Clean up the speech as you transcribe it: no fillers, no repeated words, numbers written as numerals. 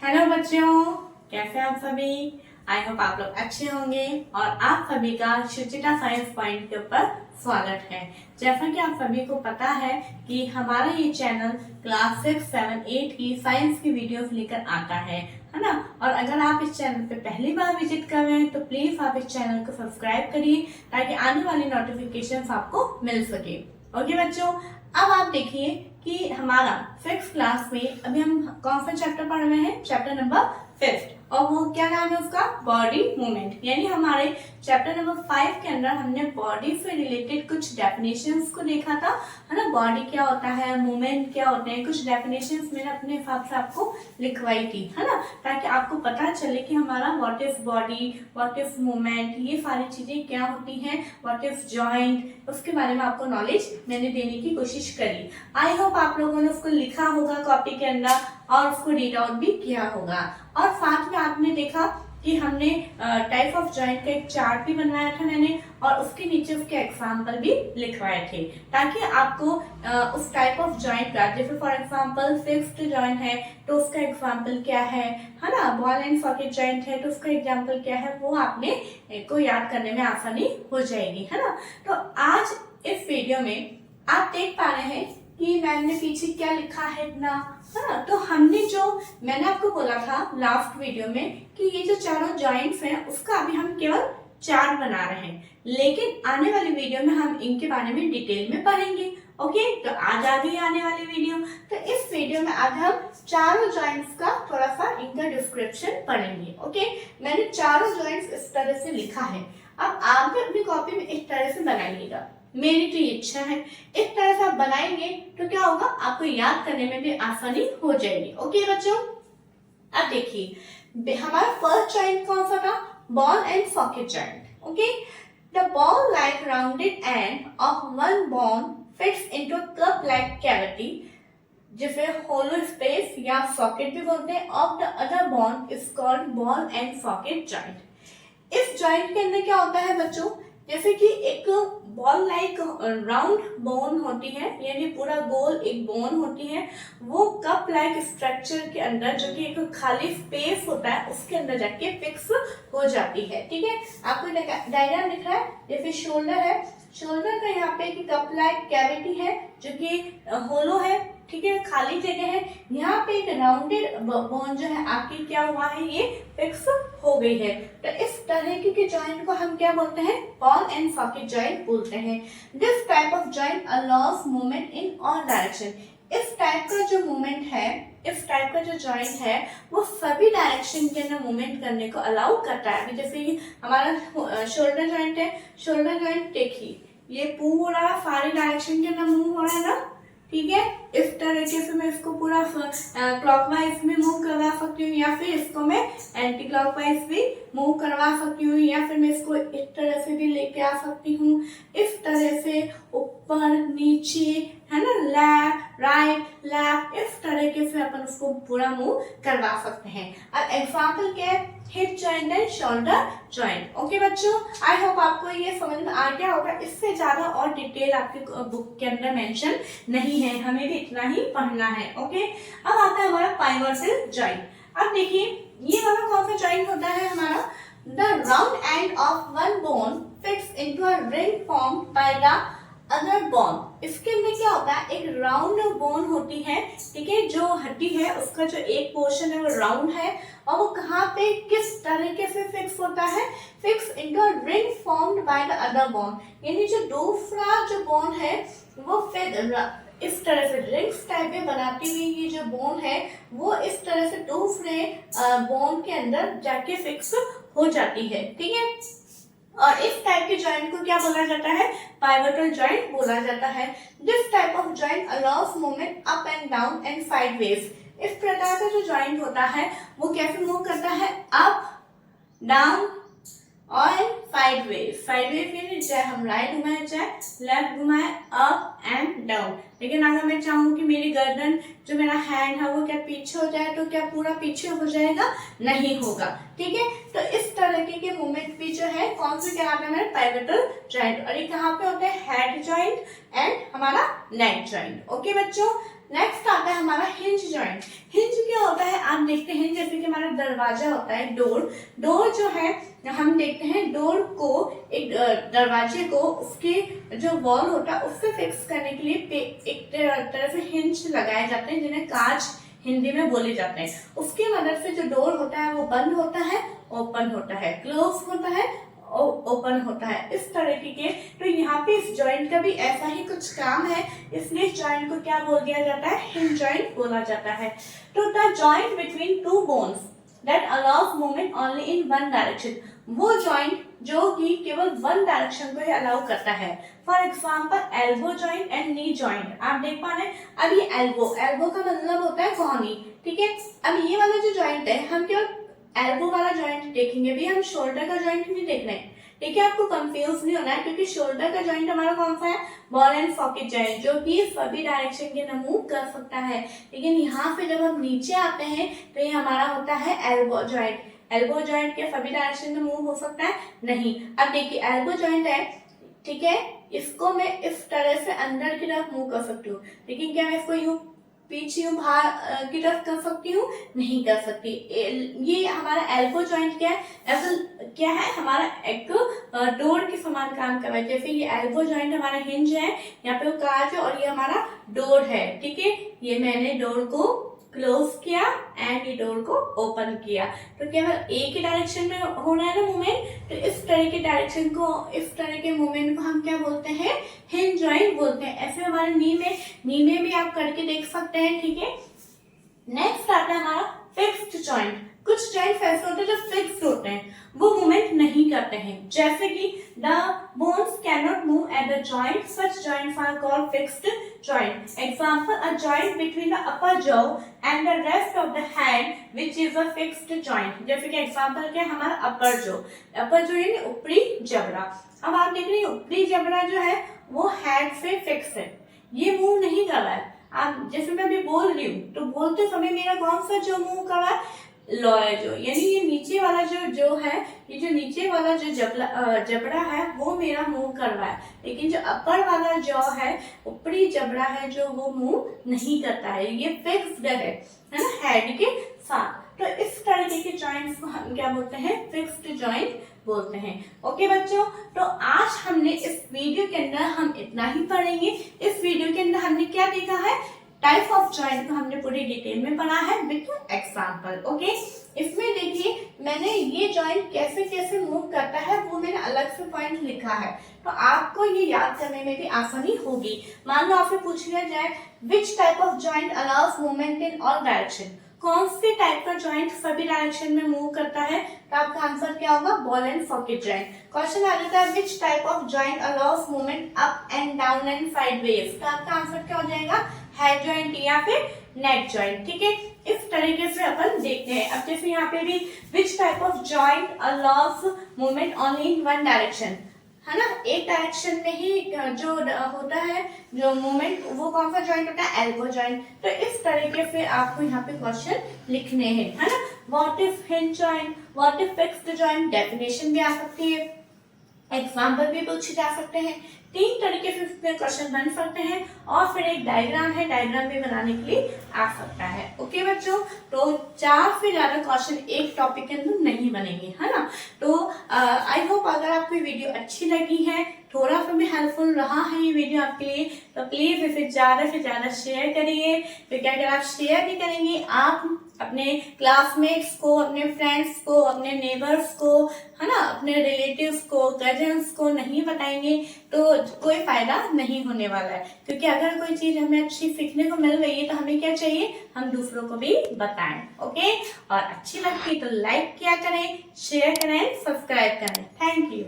Hello बच्चों, कैसे आप सभी। आई होप आप लोग अच्छे होंगे और आप सभी का सुचिता साइंस पॉइंट के ऊपर स्वागत है। जैसा कि आप सभी को पता है कि हमारा ये चैनल क्लास 6, 7, 8 की साइंस की वीडियोस लेकर आता है ना। और अगर आप इस चैनल पे पहली बार विजिट कर रहे हैं तो प्लीज आप इस चैनल को सब्सक्राइब करिए ताकि आने वाली नोटिफिकेशन आपको मिल सके। ओके बच्चों, अब आप देखिए कि हमारा 6th क्लास में अभी हम कौन सा चैप्टर पढ़ रहे हैं, चैप्टर नंबर 5, और वो क्या नाम है उसका, बॉडी मूवमेंट। यानी हमारे चैप्टर नंबर 5 के अंदर हमने बॉडी से रिलेटेड कुछ डेफिनेशंस को देखा था, है ना। बॉडी क्या होता है, मूवमेंट क्या होते हैं, कुछ डेफिनेशंस मैंने अपने हिसाब से आपको लिखवाई थी, है ना, ताकि आपको पता चले कि हमारा what is body, what is movement, ये सारी चीजें क्या होती हैं, व्हाट इज जॉइंट, उसके बारे में आपको नॉलेज मैंने देने की कोशिश करी। आई होप आप लोगों ने उसको लिखा होगा कॉपी के अंदर और उसको रीड आउट भी किया होगा। और साथ में आपने देखा कि हमने टाइप ऑफ जॉइंट का एक चार्ट भी बनवाया था मैंने, और उसके नीचे उसके एग्जाम्पल भी लिखवाए थे ताकि आपको उस टाइप ऑफ जॉइंट का, जैसे फॉर एग्जांपल फिक्स्ड जॉइंट है तो उसका एग्जांपल क्या है ना, बॉल एंड सॉकेट जॉइंट है तो उसका एग्जांपल क्या है, वो आपने को याद करने में आसानी हो जाएगी, है ना। तो आज इस वीडियो में आप देख पा रहे हैं कि मैंने पीछे क्या लिखा है ना, है ना। तो हमने जो मैंने आपको बोला था लास्ट वीडियो में कि ये जो चारों जॉइंट्स हैं उसका अभी हम केवल चार्ट बना रहे हैं, लेकिन आने वाली वीडियो में हम इनके बारे में डिटेल में पढ़ेंगे। ओके, तो आज आ गई आने वाली वीडियो। तो इस वीडियो में आज हम चारों जॉइंट्स का थोड़ा सा इनका डिस्क्रिप्शन पढ़ेंगे। ओके, मैंने चारों जॉइंट्स इस तरह से लिखा है, अब आप भी अपनी कॉपी में इस तरह से बनाइएगा। मेरी तो ये इच्छा है इस तरह से आप बनाएंगे तो क्या होगा, आपको याद करने में भी आसानी हो जाएगी। ओके बच्चों, अब देखिए हमारा फर्स्ट जॉइंट कौन सा था, ball and socket joint. Okay, the ball like rounded end of one bone fits into cup like cavity, जिसे होलो स्पेस या सॉकेट भी बोलते हैं, of the other bone is called ball and socket joint. इस joint के अंदर क्या होता है बच्चों, जैसे कि एक बॉल लाइक राउंड बोन होती है, यानी पूरा गोल एक बोन होती है, वो कप लाइक स्ट्रक्चर के अंदर, जो कि एक खाली स्पेस होता है, उसके अंदर जाके फिक्स हो जाती है। ठीक है, आपको डायग्राम दिख रहा है, जैसे शोल्डर है, शोल्डर का यहाँ पे एक कप लाइक कैविटी है जो कि होलो है, ठीक है, खाली जगह है, यहाँ पे एक राउंडेड बोन जो है आपकी क्या हुआ है, ये फिक्स हो गई है। तो इस तरह के जॉइंट को हम क्या बोलते हैं, बॉल एंड सॉकेट जॉइंट बोलते हैं। This type of joint allows movement in all direction. इस टाइप का जो मूवमेंट है, इस टाइप का जो जॉइंट है वो सभी डायरेक्शन के अंदर मूवमेंट करने को अलाउ करता है। अभी जैसे हमारा शोल्डर जॉइंट है, शोल्डर जॉइंट देखिए ये पूरा सारी डायरेक्शन के अंदर मूव हो रहा है ना, ठीक है। इस तरीके से मैं इसको पूरा क्लॉकवाइज में मूव करवा सकती हूँ, या फिर इसको मैं एंटी क्लॉकवाइज भी मूव करवा सकती हूँ, या फिर मैं इसको इस तरह से भी लेके आ सकती हूँ, इस तरह से ऊपर नीचे, है ना, लेफ्ट राइट लेफ्ट, इस तरीके से अपन उसको पूरा मूव करवा सकते हैं। अब एग्जाम्पल क्या है, hip joint and shoulder joint. Okay बच्चों, आई होप आपको ये समझ में आ गया होगा। इससे ज्यादा और डिटेल आपकी बुक के अंदर मेंशन नहीं है, हमें भी इतना ही पढ़ना है। ओके, अब आता है हमारा पाइवोटल जॉइंट। अब देखिए ये वाला कौन सा जॉइंट होता है हमारा, the round end of one bone fits into a ring formed by the other bone. इसके अंदर क्या होता है, एक राउंड बोन होती है, ठीक है, जो हड्डी है उसका जो एक पोर्शन है वो राउंड है, और वो कहाँ पे किस तरीके से फिक्स होता है, fix into a ring formed by the other bone. यानी जो दूसरा जो बोन है वो फिर इस तरह से रिंग्स टाइप में बनाती हुई ये जो बोन है वो इस तरह से दूसरे बोन के अंदर जाके फिक्स हो जाती है, ठीक है। और इस टाइप के जॉइंट को क्या बोला जाता है, पाइवोटल जॉइंट बोला जाता है। This type of joint allows movement up and down and sideways. इस प्रकार का जो जॉइंट होता है वो कैसे मूव करता है, अप डाउन और साइडवेज। साइडवेज यानी चाहे हम राइट घुमाए चाहे लेफ्ट घुमाए, अप एंड डाउन। लेकिन अगर मैं चाहूँ कि मेरी गर्दन जो मेरा हैंड है वो क्या पीछे हो जाए तो क्या पूरा पीछे हो जाएगा, नहीं होगा, ठीक है। तो इस तरह के मूवमेंट भी जो है कौन से कहलाते हैं, हमारे पाइवोटल जॉइंट। और ये कहाँ पे होते हैं, हेड जॉइंट एंड हमारा नेक जॉइंट। ओके बच्चों, नेक्स्ट आता है हमारा हिंज जॉइंट। हिंज क्या होता है, आप देखते हैं जैसे कि हमारा दरवाजा होता है, डोर जो है हम देखते हैं डोर को एक दरवाजे को उसके जो वॉल होता है उससे फिक्स करने के लिए एक तरह से हिंज लगाए जाते हैं जिन्हें कांच हिंदी में बोले जाते हैं। उसकी मदद से जो डोर होता है वो बंद होता है, ओपन होता है, क्लोज होता है, ओपन होता है, इस तरीके के। तो यहाँ पे इस जॉइंट का भी ऐसा ही कुछ काम है, इसलिए इस जॉइंट को क्या बोल दिया जाता है, हिंज जॉइंट बोला जाता है। तो the joint between two bones that allows movement only in one direction, वो जॉइंट जो कि केवल वन डायरेक्शन को ही अलाउ करता है। For example elbow joint and knee joint, आप देख पा रहे हैं। अब ये एल्बो का मतलब होता है कोहनी, ठीक है। अब ये वाला जो जॉइंट है हम केवल एल्बो वाला जॉइंट देखेंगे, भी हम शोल्डर का जॉइंट नहीं देख रहे हैं, ठीक है। आपको कंफ्यूज नहीं होना है क्योंकि शोल्डर का जॉइंट हमारा कौन सा है, बॉल एंड सॉकेट जॉइंट, जो कि सभी डायरेक्शन के अंदर मूव कर सकता है। लेकिन यहाँ पे जब हम नीचे आते हैं तो ये हमारा होता है एल्बो जॉइंट। एल्बो जॉइंट के सभी डायरेक्शन में मूव हो सकता है नहीं। अब देखिए एल्बो जॉइंट है, ठीक है, इसको मैं इस तरह से अंदर की तरफ मूव कर सकती हूँ, लेकिन क्या मैं इसको यूं पीछे यूं बाहर की तरफ कर सकती हूँ, नहीं कर सकती। ये हमारा एल्बो जॉइंट क्या है, क्या है, हमारा एक डोर के समान काम कर रहा है। जैसे ये एल्बो जॉइंट हमारा हिंज है, यहाँ पे वो कांच है और ये हमारा डोर है, ठीक है। ये मैंने डोर को क्लोज किया एंड ये डोर को ओपन किया, तो केवल एक ही डायरेक्शन में हो रहा है ना मूवमेंट, तो इस तरह के डायरेक्शन को, इस तरह के मूवमेंट को हम क्या बोलते हैं, हिंज जॉइंट बोलते हैं। ऐसे हमारे नी में भी आप करके देख सकते हैं, ठीक है। नेक्स्ट आता है हमारा फिक्स्ड जॉइंट। कुछ जॉइंट ऐसे होते हैं जो फिक्स्ड होते हैं, वो मूवमेंट नहीं करते हैं, जैसे कि the bones can not move at the joint, such joints are called fixed joint. Example, a joint between the upper jaw and the rest of the hand which is a fixed joint. जैसे कि example क्या है, हमारा अपर jaw यानी ऊपरी जबड़ा। अब आप देख रहे हैं ऊपरी जबड़ा जो है वो हैंड से फिक्स है, ये मूव नहीं कर रहा है। आप जैसे मैं अभी बोल रही हूँ तो बोलते समय मेरा कौन सा जो मूव कर रहा है, लोअर जो, यानी ये नीचे वाला जो है, ये जो नीचे वाला जो जबड़ा है वो मेरा मूव कर रहा है, लेकिन जो अपर वाला जॉ है, ऊपरी जबड़ा है जो, वो मूव नहीं करता है, ये फिक्स्ड है ना, हेड के साथ। तो इस तरीके के जॉइंट्स को हम क्या बोलते हैं, फिक्स्ड जॉइंट बोलते हैं। ओके बच्चों, तो आज हमने इस वीडियो के अंदर हम इतना ही पढ़ेंगे। इस वीडियो के अंदर हमने क्या देखा है, टाइप ऑफ जॉइंट को हमने पूरी डिटेल में पढ़ा है विद एग्जांपल। ओके, इसमें देखिए मैंने ये जॉइंट कैसे कैसे मूव करता है वो मैंने अलग से पॉइंट लिखा है, तो आपको ये याद करने में भी आसानी होगी। मान लो आपसे पूछ लिया जाए विच type of joint allows movement in all direction, कौन से टाइप का जॉइंट सभी डायरेक्शन में मूव करता है, तो आपका आंसर क्या होगा, ball and socket joint. Question आ जाता है which type of joint allows movement up and down and sideways, तो आपका आंसर क्या हो जाएगा, हेड जॉइंट या फिर नेक जॉइंट, ठीक है। इस तरीके से अपन देखते हैं। अब जैसे यहाँ पे भी विच type of joint allows movement only in one direction, है ना, एक डायरेक्शन में ही जो होता है जो मूवमेंट, वो कौन सा जॉइंट होता है, एल्बो जॉइंट। तो इस तरीके से आपको यहाँ पे क्वेश्चन लिखने हैं, है ना। What is hinge joint, what is fixed joint, definition भी आ सकती है, एग्जाम्पल भी पूछे जा सकते हैं। 3 तरीके से इसमें क्वेश्चन बन सकते हैं, और फिर एक डायग्राम है, डायग्राम भी बनाने के लिए आ सकता है। ओके बच्चों, तो 4 से ज्यादा क्वेश्चन एक टॉपिक के अंदर नहीं बनेंगे, है ना। तो आई होप अगर आपको ये वीडियो अच्छी लगी है, थोड़ा सा भी हेल्पफुल रहा है ये वीडियो आपके लिए, तो प्लीज इसे ज्यादा से ज्यादा शेयर करिए, क्योंकि अगर आप शेयर भी करेंगे, आप अपने क्लासमेट्स को, अपने फ्रेंड्स को, अपने नेबर्स को, है ना, अपने रिलेटिव्स को, कजन्स को नहीं बताएंगे तो कोई फायदा नहीं होने वाला है। क्योंकि अगर कोई चीज हमें अच्छी सीखने को मिल रही है तो हमें क्या चाहिए, हम दूसरों को भी बताएं। ओके, और अच्छी लगती तो लाइक किया करें, शेयर करें, सब्सक्राइब करें। Thank you.